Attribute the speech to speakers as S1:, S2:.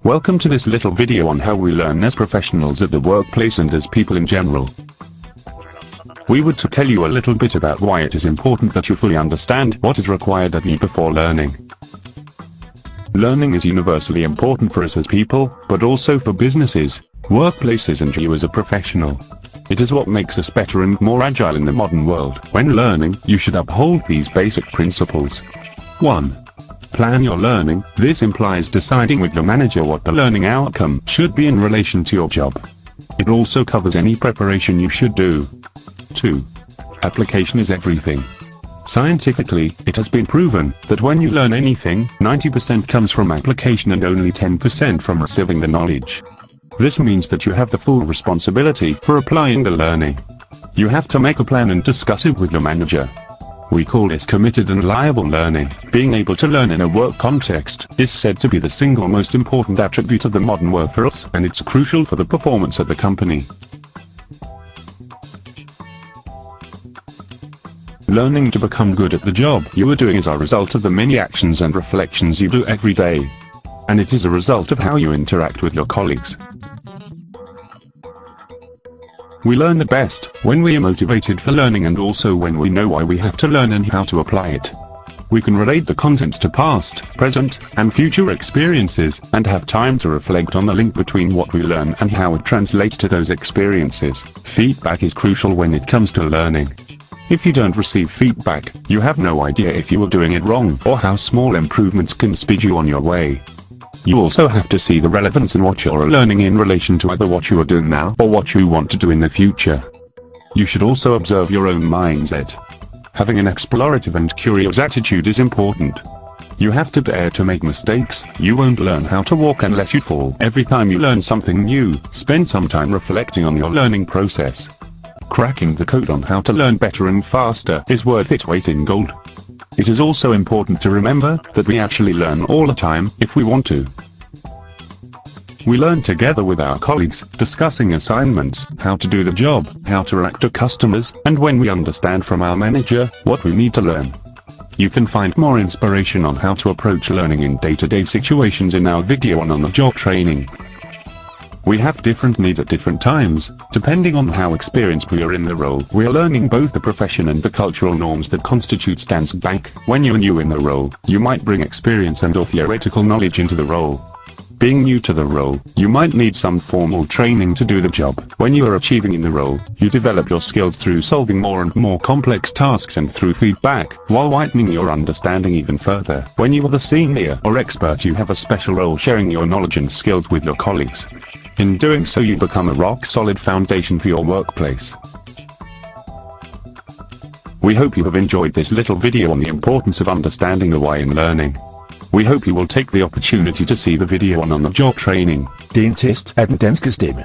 S1: Welcome to this little video on how we learn as professionals at the workplace and as people in general. We would to tell you a little bit about why it is important that you fully understand what is required of you before learning. Learning is universally important for us as people, but also for businesses, workplaces and you as a professional. It is what makes us better and more agile in the modern world. When learning, you should uphold these basic principles. 1. Plan your learning. This implies deciding with your manager what the learning outcome should be in relation to your job. It also covers any preparation you should do. 2. Application is everything. Scientifically, it has been proven that when you learn anything, 90% comes from application and only 10% from receiving the knowledge. This means that you have the full responsibility for applying the learning. You have to make a plan and discuss it with your manager. We call this committed and liable learning. Being able to learn in a work context is said to be the single most important attribute of the modern workforce, and it's crucial for the performance of the company. Learning to become good at the job you are doing is a result of the many actions and reflections you do every day. And it is a result of how you interact with your colleagues. We learn the best when we are motivated for learning and also when we know why we have to learn and how to apply it. We can relate the contents to past, present, and future experiences, and have time to reflect on the link between what we learn and how it translates to those experiences. Feedback is crucial when it comes to learning. If you don't receive feedback, you have no idea if you are doing it wrong or how small improvements can speed you on your way. You also have to see the relevance in what you're learning in relation to either what you are doing now or what you want to do in the future. You should also observe your own mindset. Having an explorative and curious attitude is important. You have to dare to make mistakes. You won't learn how to walk unless you fall. Every time you learn something new, spend some time reflecting on your learning process. Cracking the code on how to learn better and faster is worth its weight in gold. It is also important to remember that we actually learn all the time if we want to. We learn together with our colleagues, discussing assignments, how to do the job, how to react to customers, and when we understand from our manager what we need to learn. You can find more inspiration on how to approach learning in day-to-day situations in our video on the job training. We have different needs at different times, depending on how experienced we are in the role. We are learning both the profession and the cultural norms that constitute Danske Bank. When you are new in the role, you might bring experience and/or theoretical knowledge into the role. Being new to the role, you might need some formal training to do the job. When you are achieving in the role, you develop your skills through solving more and more complex tasks and through feedback, while widening your understanding even further. When you are the senior or expert, you have a special role sharing your knowledge and skills with your colleagues. In doing so, you become a rock-solid foundation for your workplace. We hope you have enjoyed this little video on the importance of understanding the why in learning. We hope you will take the opportunity to see the video on the job training.
S2: Det er en test af den danske stemme.